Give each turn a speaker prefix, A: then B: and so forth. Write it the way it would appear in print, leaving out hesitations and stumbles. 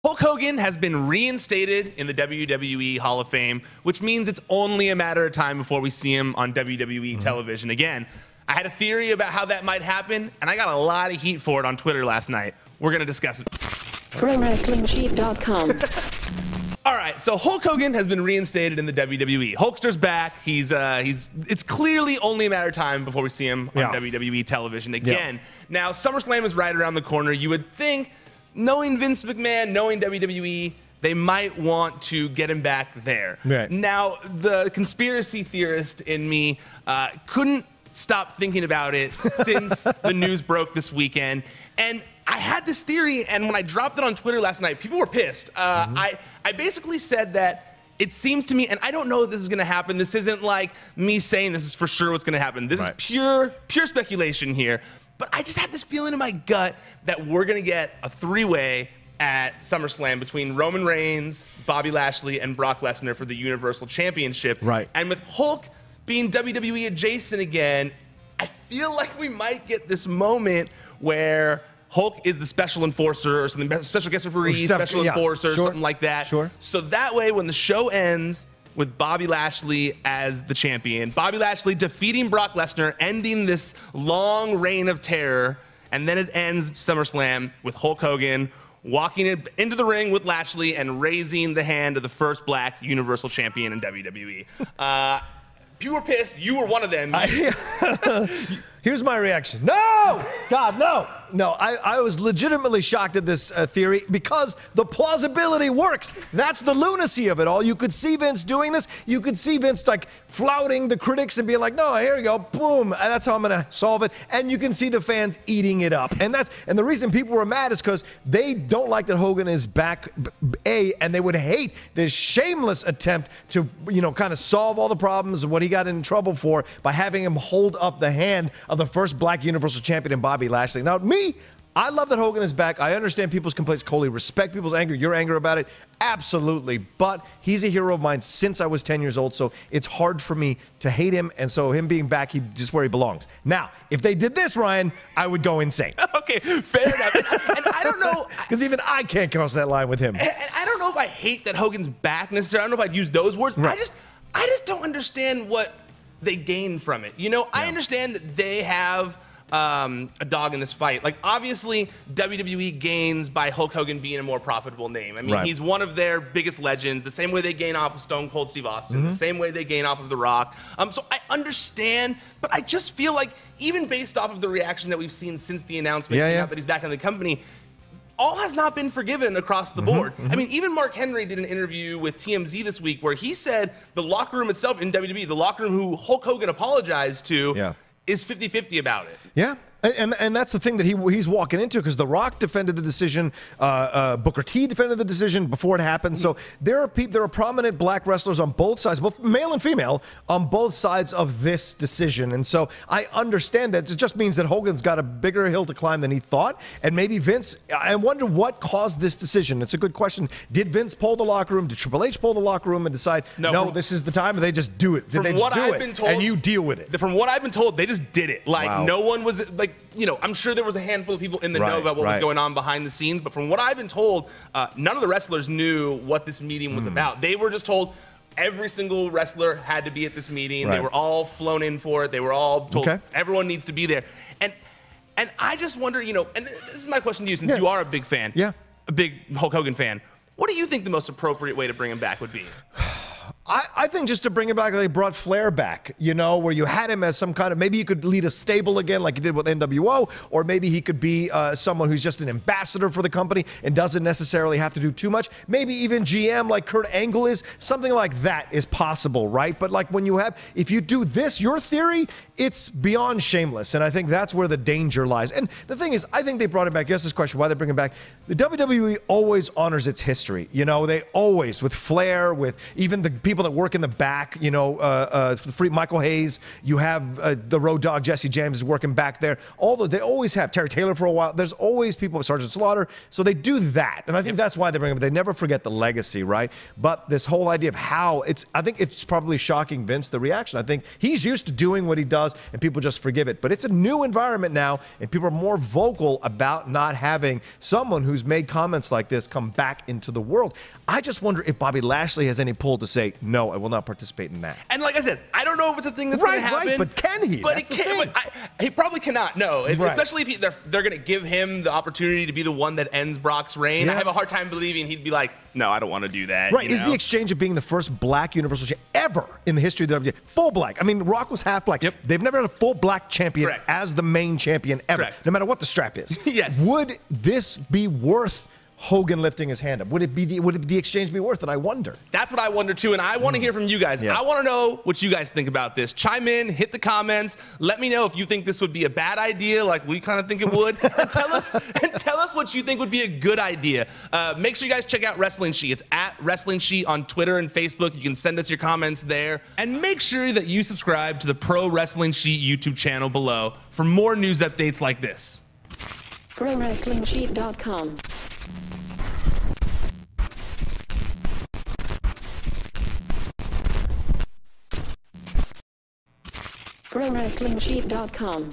A: Hulk Hogan has been reinstated in the WWE Hall of Fame, which means it's only a matter of time before we see him on WWE television again. I had a theory about how that might happen, and I got a lot of heat for it on Twitter last night. We're going to discuss it.
B: ProWrestlingSheet.com.
A: All right, so Hulk Hogan has been reinstated in the WWE. Hulkster's back. It's clearly only a matter of time before we see him on WWE television again. Now, SummerSlam is right around the corner. You would think, knowing Vince McMahon, knowing WWE, they might want to get him back there.
C: Right.
A: Now, the conspiracy theorist in me couldn't stop thinking about it since the news broke this weekend. And I had this theory, and when I dropped it on Twitter last night, people were pissed. I basically said that it seems to me, and I don't know if this is going to happen. This isn't like me saying this is for sure what's going to happen. This is pure speculation here. But I just have this feeling in my gut that we're going to get a three-way at SummerSlam between Roman Reigns, Bobby Lashley, and Brock Lesnar for the Universal Championship.
C: Right.
A: And with Hulk being WWE adjacent again, I feel like we might get this moment where Hulk is the special enforcer or something, special guest referee, special enforcer, something like that. So that way, when the show ends with Bobby Lashley as the champion, Bobby Lashley defeating Brock Lesnar, ending this long reign of terror, and then it ends SummerSlam with Hulk Hogan walking into the ring with Lashley and raising the hand of the first black Universal Champion in WWE. People were pissed. You were one of them.
C: Here's my reaction. No! God, no! No, I was legitimately shocked at this theory because the plausibility works. That's the lunacy of it all. You could see Vince doing this. You could see Vince like flouting the critics and being like, no, here we go, boom, and that's how I'm going to solve it. And you can see the fans eating it up. And the reason people were mad is because they don't like that Hogan is back, and they would hate this shameless attempt to, kind of solve all the problems and what he got in trouble for by having him hold up the hand of the first black Universal Champion in Bobby Lashley. Now, I love that Hogan is back. I understand people's complaints, totally respect people's anger, your anger about it, absolutely. But he's a hero of mine since I was 10 years old, so it's hard for me to hate him, and so him being back, he's just where he belongs. Now, if they did this, Ryan, I would go insane.
A: Okay, fair enough. And I don't know.
C: Because even I can't cross that line with him.
A: And I don't know if I hate that Hogan's back necessarily. I don't know if I'd use those words.
C: Right.
A: I just don't understand what they gain from it. I understand that they have a dog in this fight. Like, obviously, WWE gains by Hulk Hogan being a more profitable name. I mean, he's one of their biggest legends, the same way they gain off of Stone Cold Steve Austin, the same way they gain off of The Rock. So I understand, but I just feel like, even based off of the reaction that we've seen since the announcement that he's back in the company, all has not been forgiven across the board. I mean, even Mark Henry did an interview with TMZ this week where he said the locker room itself in WWE, the locker room who Hulk Hogan apologized to, is 50-50 about it.
C: Yeah. And that's the thing that he's walking into, because The Rock defended the decision, Booker T defended the decision before it happened. So there are prominent black wrestlers on both sides, both male and female, on both sides of this decision. And so I understand that. It just means that Hogan's got a bigger hill to climb than he thought. And maybe Vince, I wonder what caused this decision. It's a good question. Did Vince pull the locker room? Did Triple H pull the locker room and decide, no, this is the time? Or they just do it? Did they just do it? And you deal with it?
A: From what I've been told, they just did it. Like, no one was, like, I'm sure there was a handful of people in the know about what was going on behind the scenes, but from what I've been told, none of the wrestlers knew what this meeting was about. They were just told every single wrestler had to be at this meeting. They were all flown in for it. They were all told everyone needs to be there. And I just wonder, and this is my question to you, since you are a big fan, a big Hulk Hogan fan, what do you think the most appropriate way to bring him back would be?
C: I think just to bring him back, they brought Flair back, where you had him as some kind of, maybe he could lead a stable again like he did with NWO, or maybe he could be someone who's just an ambassador for the company and doesn't necessarily have to do too much. Maybe even GM like Kurt Angle is. Something like that is possible, right? But like if you do this, your theory, it's beyond shameless, and I think that's where the danger lies. And the thing is, I think they brought him back. Yes, this question, why they bring him back? The WWE always honors its history. They always, with Flair, with even the people people that work in the back, you know, free Michael Hayes. You have the Road Dogg, Jesse James is working back there. Although they always have Terry Taylor for a while. There's always people, Sergeant Slaughter. So they do that. And I think that's why they bring him. They never forget the legacy, right? But this whole idea of how I think it's probably shocking Vince, the reaction. I think he's used to doing what he does and people just forgive it. But it's a new environment now and people are more vocal about not having someone who's made comments like this come back into the world. I just wonder if Bobby Lashley has any pull to say, no, I will not participate in that.
A: And like I said, I don't know if it's a thing that's going to happen.
C: Right, but can he?
A: But he probably cannot, no. Especially if they're going to give him the opportunity to be the one that ends Brock's reign. Yeah. I have a hard time believing he'd be like, no, I don't want to do that.
C: Right, is the exchange of being the first black Universal Champion ever in the history of the WWE. Full black. I mean, Rock was half black.
A: Yep.
C: They've never had a full black champion as the main champion ever, no matter what the strap is.
A: Yes.
C: Would this be worth Hogan lifting his hand up? Would the exchange be worth it? I wonder.
A: That's what I wonder too, and I want to hear from you guys. I want to know what you guys think about this. Chime in, hit the comments. Let me know if you think this would be a bad idea, like we kind of think it would. and tell us what you think would be a good idea. Make sure you guys check out Wrestling Sheet. It's at Wrestling Sheet on Twitter and Facebook. You can send us your comments there, and make sure that you subscribe to the Pro Wrestling Sheet YouTube channel below for more news updates like this.
B: ProWrestlingSheet.com. ProWrestlingSheet.com.